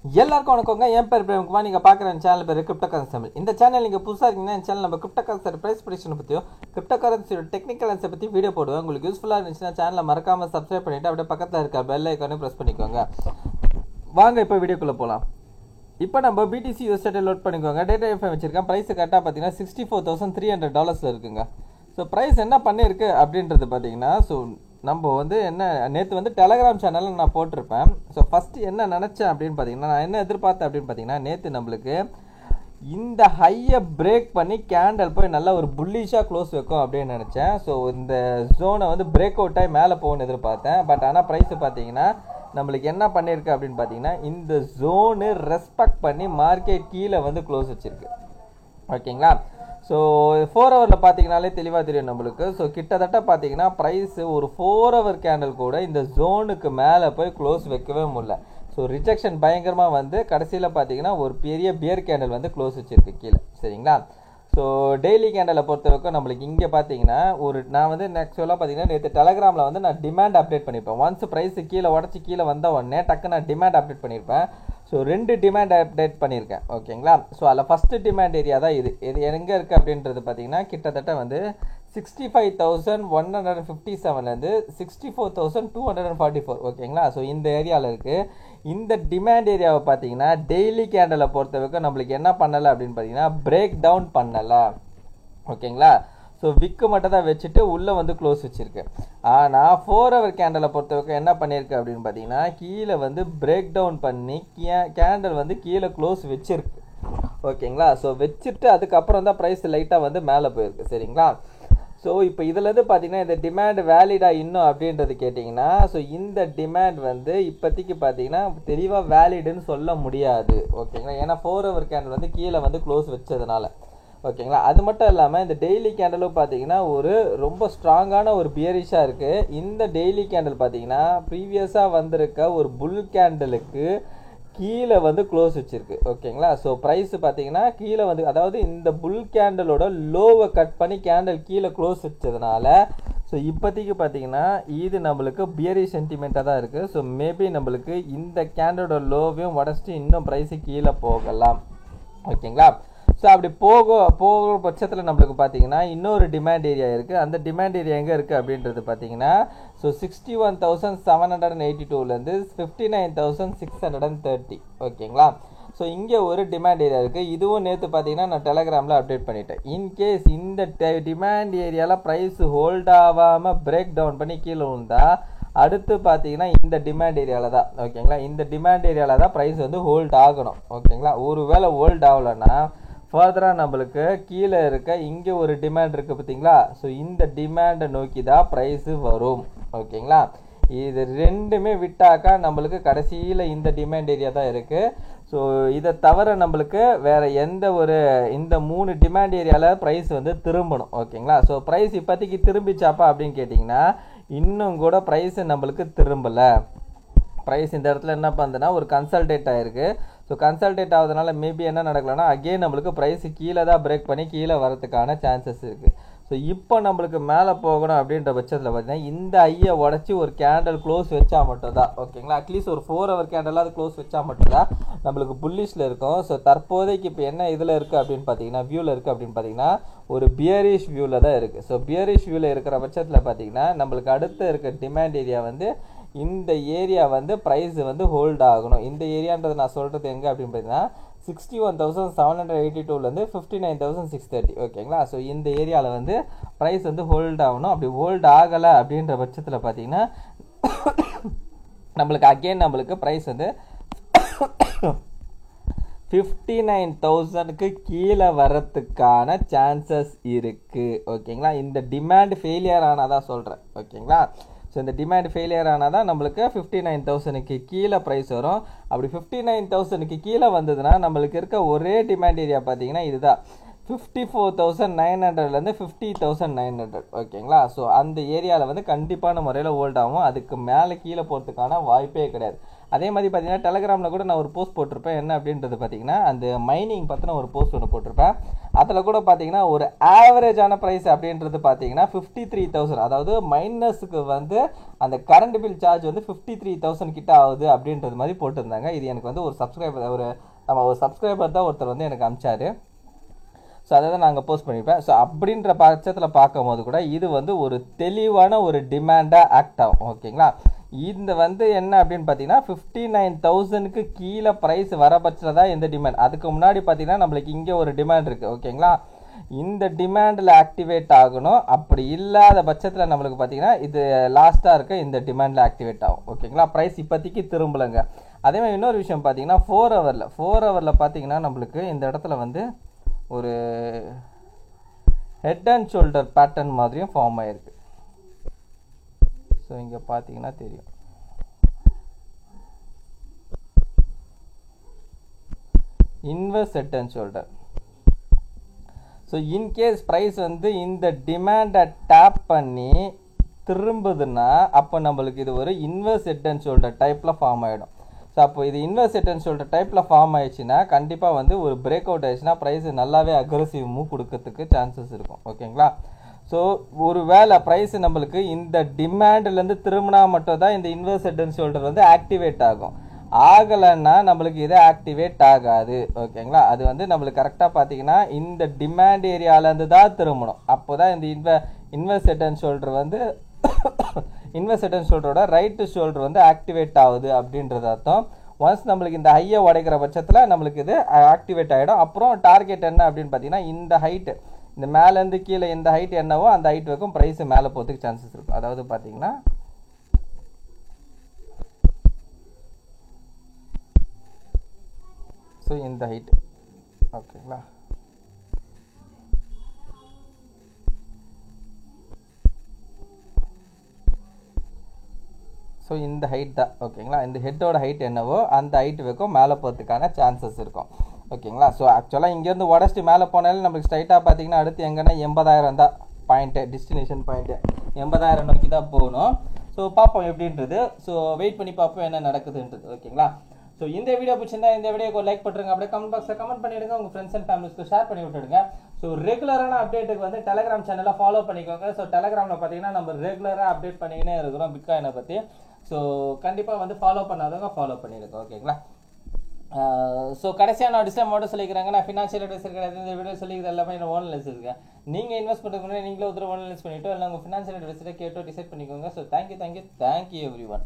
எல்லாருக்கும் வணக்கங்க. என் பேர் பிரேம்குமார். நீங்கள் பார்க்குற சேனல் பேர் கிரிப்டோ கரன்சி தமிழ். இந்த சேனல் நீங்கள் புதுசாக இருக்கீங்கன்னா இந்த சேனல் நம்ம கிரிப்டோ கரன்சி ப்ரைஸ் ப்ரெடிக்ஷனை பற்றியும் கிரிப்டோ கரன்சியோட டெக்னிக்கல்ஸை பற்றி வீடியோ போடுவேன். உங்களுக்கு யூஸ்ஃபுல்லாக இருந்துச்சுன்னா சேனலை மறக்காமல் சப்ஸ்கிரைப் பண்ணிவிட்டு அப்படியே பக்கத்தில் இருக்க பெல் ஐக்கானே ப்ரெஸ் பண்ணிக்கோங்க. வாங்க இப்போ வீடியோக்குள்ளே போகலாம். இப்போ நம்ம பிடிசி யூஎஸ்டி லோட் பண்ணிக்கோங்க. டேட்டா எஃப்ஐ வச்சிருக்கேன். ப்ரைஸ் கரெக்டாக பார்த்தீங்கன்னா $64,300 இருக்குங்க. ஸோ ப்ரைஸ் என்ன பண்ணியிருக்கு அப்படின்றது பார்த்தீங்கன்னா, ஸோ நம்ம வந்து என்ன நேற்று வந்து டெலகிராம் சேனலில் நான் போட்டிருப்பேன். ஸோ ஃபஸ்ட்டு என்ன நினச்சேன் அப்படின்னு பார்த்தீங்கன்னா, நான் என்ன எதிர்பார்த்தேன் அப்படின்னு பார்த்தீங்கன்னா, நேற்று நம்மளுக்கு இந்த ஹையை பிரேக் பண்ணி கேண்டல் போய் நல்லா ஒரு புல்லிஷாக க்ளோஸ் வைக்கும் அப்படின்னு நினச்சேன். ஸோ இந்த ஜோனை வந்து பிரேக் அவுட் ஆகி மேலே போகணும்னு எதிர்பார்த்தேன். பட் ஆனால் ப்ரைஸ் பார்த்தீங்கன்னா நம்மளுக்கு என்ன பண்ணியிருக்கு அப்படின்னு பார்த்தீங்கன்னா, இந்த ஜோனு ரெஸ்பெக்ட் பண்ணி மார்க்கெட் கீழே வந்து க்ளோஸ் வச்சுருக்கு. ஓகேங்களா? ஸோ 4 ஹவரில் பார்த்தீங்கனாலே தெளிவாக தெரியும் நம்மளுக்கு. ஸோ கிட்டத்தட்ட பார்த்தீங்கன்னா ப்ரைஸு ஒரு 4 ஹவர் கேண்டில் கூட இந்த ஜோனுக்கு மேலே போய் க்ளோஸ் வைக்கவே முடியல. ஸோ ரிஜெக்ஷன் பயங்கரமாக வந்து கடைசியில் பார்த்தீங்கன்னா ஒரு பெரிய பியர் கேண்டில் வந்து க்ளோஸ் வச்சுருக்கு கீழே. சரிங்களா? ஸோ டெய்லி கேண்டலை பொறுத்த வரைக்கும் நம்மளுக்கு இங்கே பார்த்தீங்கன்னா நான் வந்து ஆக்சுவலாக பார்த்தீங்கன்னா நேற்று டெலகிராமில் வந்து நான் டிமாண்ட் அப்டேட் பண்ணியிருப்பேன். ஒன்ஸ் ப்ரைஸ் கீழே உடச்சி கீழே வந்த உடனே டக்கு நான் டிமாண்ட் அப்டேட் பண்ணியிருப்பேன். ஸோ 2 டிமாண்ட் அப்டேட் பண்ணியிருக்கேன். ஓகேங்களா? ஸோ அதில் ஃபஸ்ட்டு டிமாண்ட் ஏரியா தான் இது எங்கே இருக்குது அப்படின்றது பார்த்தீங்கன்னா கிட்டத்தட்ட வந்து 65,157லேருந்து 64,244. ஓகேங்களா? ஸோ இந்த ஏரியாவில் இருக்குது. இந்த டிமாண்ட் ஏரியாவை பார்த்தீங்கன்னா டெய்லி கேண்டலை பொறுத்த வரைக்கும் நம்மளுக்கு என்ன பண்ணலை அப்படின்னு பார்த்தீங்கன்னா பிரேக் டவுன் பண்ணலை. ஓகேங்களா? ஸோ விக்கு மட்டும் தான் வச்சுட்டு உள்ளே வந்து க்ளோஸ் வச்சுருக்கு. ஆனால் 4 ஹவர் கேண்டலை பொறுத்த வரைக்கும் என்ன பண்ணியிருக்கு அப்படின்னு பார்த்தீங்கன்னா கீழே வந்து பிரேக் டவுன் பண்ணி கேண்டல் வந்து கீழே க்ளோஸ் வச்சுருக்கு. ஓகேங்களா? ஸோ வச்சுட்டு அதுக்கப்புறம் தான் ப்ரைஸ் லைட்டாக வந்து மேலே போயிருக்கு. சரிங்களா? ஸோ இப்போ இதுலேருந்து பார்த்தீங்கன்னா இந்த டிமாண்ட் வேலிடாக இன்னும் அப்படின்றது கேட்டிங்கன்னா, ஸோ இந்த டிமாண்ட் வந்து இப்போதைக்கு பார்த்தீங்கன்னா தெளிவாக வேலிடுன்னு சொல்ல முடியாது. ஓகேங்களா? ஏன்னா 4 ஹவர் கேண்டில் வந்து கீழே வந்து க்ளோஸ் வச்சதுனால. ஓகேங்களா? அது மட்டும் இல்லாமல் இந்த டெய்லி கேண்டலும் பார்த்தீங்கன்னா ஒரு ரொம்ப ஸ்ட்ராங்கான ஒரு பியரிஷாக இருக்குது. இந்த டெய்லி கேண்டில் பார்த்தீங்கன்னா ப்ரீவியஸாக வந்திருக்க ஒரு புல் கேண்டலுக்கு கீழே வந்து க்ளோஸ் வச்சுருக்கு. ஓகேங்களா? ஸோ ப்ரைஸ் பார்த்தீங்கன்னா கீழே வந்து அதாவது இந்த புல் கேண்டலோட லோவை கட் பண்ணி கேண்டல் கீழே க்ளோஸ் வச்சதுனால ஸோ இப்போதைக்கு பார்த்தீங்கன்னா இது நம்மளுக்கு பியரி சென்டிமெண்ட்டாக தான் இருக்குது. ஸோ மேபி நம்மளுக்கு இந்த கேண்டலோட லோவையும் உடச்சிட்டு இன்னும் ப்ரைஸு கீழே போகலாம். ஓகேங்களா? ஸோ அப்படி போகிற பட்சத்தில் நம்மளுக்கு பார்த்தீங்கன்னா இன்னொரு டிமாண்ட் ஏரியா இருக்குது. அந்த டிமாண்ட் ஏரியா எங்கே இருக்குது அப்படின்றது பார்த்தீங்கன்னா ஸோ 61,782லேருந்து 59,630. ஓகேங்களா? ஸோ இங்கே ஒரு டிமாண்ட் ஏரியா இருக்குது. இதுவும் நேற்று பார்த்தீங்கன்னா நான் டெலகிராமில் அப்டேட் பண்ணிட்டேன். இன்கேஸ் இந்த டிமாண்ட் ஏரியாவில் ப்ரைஸ் ஹோல்ட் ஆகாமல் பிரேக் டவுன் பண்ணி கீழே விழுந்தால் அடுத்து பார்த்தீங்கன்னா இந்த டிமாண்ட் ஏரியாவில் தான். ஓகேங்களா? இந்த டிமாண்ட் ஏரியாவில் தான் ப்ரைஸ் வந்து ஹோல்ட் ஆகணும். ஓகேங்களா? ஒரு வேளை ஹோல்ட் ஆகலைன்னா ஃபர்தராக நம்மளுக்கு கீழே இருக்க இங்கே ஒரு டிமாண்ட் இருக்குது பார்த்தீங்களா? ஸோ இந்த டிமாண்டை நோக்கி தான் ப்ரைஸு வரும். ஓகேங்களா? இது ரெண்டுமே விட்டாக்கா நம்மளுக்கு கடைசியில் இந்த டிமாண்ட் ஏரியா தான் இருக்குது. ஸோ இதை தவிர நம்மளுக்கு வேறு எந்த ஒரு இந்த 3 டிமாண்ட் ஏரியாவில் ப்ரைஸ் வந்து திரும்பணும். ஓகேங்களா? ஸோ ப்ரைஸ் இப்போதைக்கு திரும்பிச்சாப்பா அப்படின்னு கேட்டிங்கன்னா இன்னும் கூட ப்ரைஸு நம்மளுக்கு திரும்பலை. ப்ரைஸ் இந்த இடத்துல என்ன பண்ணுதுன்னா ஒரு கன்சல்டேட் ஆகிருக்கு. ஸோ கன்சல்டேட் ஆகுதுனால மேபி என்ன நடக்கலாம்னா அகெயின் நம்மளுக்கு ப்ரைஸ் கீழே தான் பிரேக் பண்ணி கீழே வரதுக்கான சான்சஸ் இருக்குது. ஸோ இப்போ நம்மளுக்கு மேலே போகணும் அப்படின்ற பட்சத்தில் பார்த்தீங்கன்னா இந்த ஐயை உடச்சி ஒரு கேண்டல் க்ளோஸ் வச்சா மட்டும்தான். ஓகேங்களா? அட்லீஸ்ட் ஒரு 4 ஹவர் கேண்டலாக அது க்ளோஸ் வச்சா மட்டும்தான் நம்மளுக்கு புல்லிஷில் இருக்கும். ஸோ தற்போதைக்கு இப்போ என்ன இதில் இருக்குது அப்படின்னு பார்த்தீங்கன்னா வியூவில் இருக்குது அப்படின்னு பார்த்தீங்கன்னா ஒரு பியரிஷ் வியூவில் தான் இருக்குது. ஸோ பியரிஷ் வியூவில் இருக்கிற பட்சத்தில் பார்த்தீங்கன்னா நம்மளுக்கு அடுத்து இருக்க டிமாண்ட் ஏரியா வந்து இந்த ஏரியா வந்து ப்ரைஸ் வந்து ஹோல்ட் ஆகணும். இந்த ஏரியான்றது நான் சொல்கிறது எங்கே அப்படின்னு பார்த்தீங்கன்னா 61,782லேருந்து 59,630. ஓகேங்களா? ஸோ இந்த ஏரியாவில் வந்து ப்ரைஸ் வந்து ஹோல்ட் ஆகணும். அப்படி ஹோல்ட் ஆகலை அப்படின்ற பட்சத்தில் பார்த்தீங்கன்னா நம்மளுக்கு ப்ரைஸ் வந்து 59,000க்கு கீழே வரத்துக்கான சான்சஸ் இருக்குது. ஓகேங்களா? இந்த டிமாண்ட் ஃபெயிலியர் ஆனாதான் சொல்கிறேன். ஓகேங்களா? ஸோ இந்த டிமாண்ட் ஃபெயிலியர் ஆனால் தான் நம்மளுக்கு 59,000க்கு கீழே ப்ரைஸ் வரும். அப்படி 59,000க்கு கீழே வந்ததுன்னா நம்மளுக்கு இருக்க ஒரே டிமாண்ட் ஏரியா பார்த்தீங்கன்னா இதுதான் 54,900லேருந்து 50,900. ஓகேங்களா? ஸோ அந்த ஏரியாவில் வந்து கண்டிப்பான முறையில் ஹோல்ட் ஆகும். அதுக்கு மேலே கீழே போகிறதுக்கான வாய்ப்பே கிடையாது. அதே மாதிரி பார்த்தீங்கன்னா டெலகிராமில் கூட நான் ஒரு போஸ்ட் போட்டிருப்பேன். என்ன அப்படின்றது பார்த்தீங்கன்னா அந்த மைனிங் பற்றின ஒரு போஸ்ட் ஒன்று போட்டிருப்பேன். அதில் கூட பார்த்தீங்கன்னா ஒரு ஆவரேஜான ப்ரைஸ் அப்படின்றது பார்த்தீங்கன்னா 53,000. அதாவது மைனஸுக்கு வந்து அந்த கரண்ட் பில் சார்ஜ் வந்து 53,000 கிட்ட ஆகுது அப்படின்றது மாதிரி போட்டிருந்தாங்க. இது எனக்கு வந்து ஒரு சப்ஸ்கிரைபர் தான் ஒருத்தர் வந்து எனக்கு அனுப்பிச்சாரு. ஸோ அதை தான் நாங்கள் போஸ்ட் பண்ணியிருப்பேன். ஸோ அப்படின்ற பட்சத்தில் பார்க்கும்போது கூட இது வந்து ஒரு தெளிவான ஒரு டிமாண்டாக ஆக்ட் ஆகும். ஓகேங்களா, இந்த வந்து என்ன அப்படின்னு பார்த்தீங்கன்னா 59,000க்கு கீழே ப்ரைஸ் வர பட்சத்தில் தான் இந்த டிமாண்ட். அதுக்கு முன்னாடி பார்த்தீங்கன்னா நம்மளுக்கு இங்கே ஒரு டிமாண்ட் இருக்குது. ஓகேங்களா, இந்த டிமாண்டில் ஆக்டிவேட் ஆகணும். அப்படி இல்லாத பட்சத்தில் நம்மளுக்கு பார்த்தீங்கன்னா இது லாஸ்ட்டாக இருக்க இந்த டிமாண்டில் ஆக்டிவேட் ஆகும். ஓகேங்களா, ப்ரைஸ் இப்போதைக்கு திரும்பலைங்க. அதே மாதிரி இன்னொரு விஷயம் பார்த்தீங்கன்னா 4 ஹவரில் பார்த்தீங்கன்னா நம்மளுக்கு இந்த இடத்துல வந்து ஒரு ஹெட் அண்ட் ஷோல்டர் பேட்டர்ன் மாதிரியும் ஃபார்ம் ஆயிருக்கு. ஸோ இங்கே பார்த்தீங்கன்னா தெரியும். Inverse head and shoulder. So in case price வந்து இந்த டிமாண்டை டேப் பண்ணி திரும்புதுன்னா அப்போ நம்மளுக்கு இது ஒரு இன்வெர்ஸ் ஹெட் அண்ட் ஷோல்டர் டைப்பில் ஃபார்ம் ஆகிடும். ஸோ அப்போ இது இன்வெர்ஸ் ஹெட் அண்ட் ஷோல்டர் டைப்பில் ஃபார்ம் ஆயிடுச்சுன்னா கண்டிப்பாக வந்து ஒரு பிரேக் அவுட் ஆயிடுச்சுன்னா ப்ரைஸ் நல்லாவே அக்ரெசிவ் மூவ் கொடுக்கறதுக்கு சான்சஸ் இருக்கும். ஓகேங்களா, ஸோ ஒரு வேளை ப்ரைஸ் நம்மளுக்கு இந்த டிமாண்ட்லேருந்து திரும்பினா மட்டும் தான் இந்த இன்வெர்ஸ் ஹெட் அண்ட் ஷோல்டர் வந்து ஆக்டிவேட் ஆகும். ஆகலைன்னா நம்மளுக்கு இது ஆக்டிவேட் ஆகாது. ஓகேங்களா, அது வந்து நம்மளுக்கு கரெக்டாக பார்த்தீங்கன்னா இந்த டிமாண்ட் ஏரியாவிலேருந்து தான் திரும்பணும். அப்போ தான் இந்த இன்வெர்ஸ் ஹெட் அண்ட் ஷோல்டர் வந்து இன்வெர்ஸ் ஹெட் அண்ட் ஷோல்டரோட ரைட்டு ஷோல்டர் வந்து ஆக்டிவேட் ஆகுது அப்படின்றது அர்த்தம். ஒன்ஸ் நம்மளுக்கு இந்த ஹையை உடைக்கிற பட்சத்தில் நம்மளுக்கு இது ஆக்டிவேட் ஆகிடும். அப்புறம் டார்கெட் என்ன அப்படின்னு பார்த்தீங்கன்னா இந்த ஹைட்டு, இந்த மேலேருந்து கீழே இந்த ஹைட் என்னவோ அந்த ஹைட் வரைக்கும் ப்ரைஸ் மேலே போகிறதுக்கு சான்சஸ் இருக்கும். அதாவது பார்த்தீங்கன்னா ஸோ இந்த ஹைட். ஓகேங்களா, ஸோ இந்த ஹைட் தான். ஓகேங்களா, இந்த ஹெட்டோட ஹைட் என்னவோ அந்த ஹைட் வரைக்கும் மேலே போகிறதுக்கான சான்சஸ் இருக்கும். ஓகேங்களா, ஸோ ஆக்சுவலாக இங்கேருந்து உடச்சிட்டு மேலே போனாலும் நம்மளுக்கு ஸ்ட்ரைட்டாக பார்த்தீங்கன்னா அடுத்து எங்கன்னா 80,000 தான் பாயிண்ட்டு, டெஸ்டினேஷன் பாயிண்ட்டு 80,000 நோக்கி தான் போகணும். ஸோ பார்ப்போம் எப்படின்றது. ஸோ வெயிட் பண்ணி பார்ப்போம் என்ன நடக்குதுன்றது. ஓகேங்களா, ஸோ இந்த வீடியோ பிடிச்சிருந்தா இந்த வீடியோக்கு லைக் பண்ணுறங்க. அப்படியே கமெண்ட் பாக்ஸில் கமெண்ட் பண்ணிவிடுங்க. உங்கள் ஃப்ரெண்ட்ஸ் அண்ட் ஃபேமிலிஸ்க்கு ஷேர் பண்ணி விட்டுடுங்க. ஸோ ரெகுலரான அப்டேட்டுக்கு வந்து டெலகிராம் சேனலை ஃபாலோ பண்ணிக்கோங்க. ஸோ டெலகிராமில் பார்த்தீங்கன்னா நம்ம ரெகுலராக அப்டேட் பண்ணிக்கினே இருக்கிறோம் பிட்காயினை பற்றி. ஸோ கண்டிப்பாக வந்து ஃபாலோ பண்ணாதவங்க ஃபாலோ பண்ணிடுங்க. ஓகேங்களா, ஸோ கடைசியாக நான் டிஸ்டர்ப் சொல்லிக்கிறாங்க. நான் ஃபினான்ஷியல் அட்வைசர் கிடையாது. இந்த வீடியோ சொல்லிக்கிறது எல்லாமே நான் ஓன் அனலைஸ் இருக்கேன். நீங்கள் இன்வெஸ்ட் பண்ணுறதுக்கு முன்னாடி நீங்களே ஒருத்தர் ஓன் அனலைஸ் பண்ணிவிட்டோ இல்லை உங்கள் ஃபினான்ஷியல் அட்வைசரை கேட்டோ டிசைட் பண்ணிக்கோங்க. So thank you every one.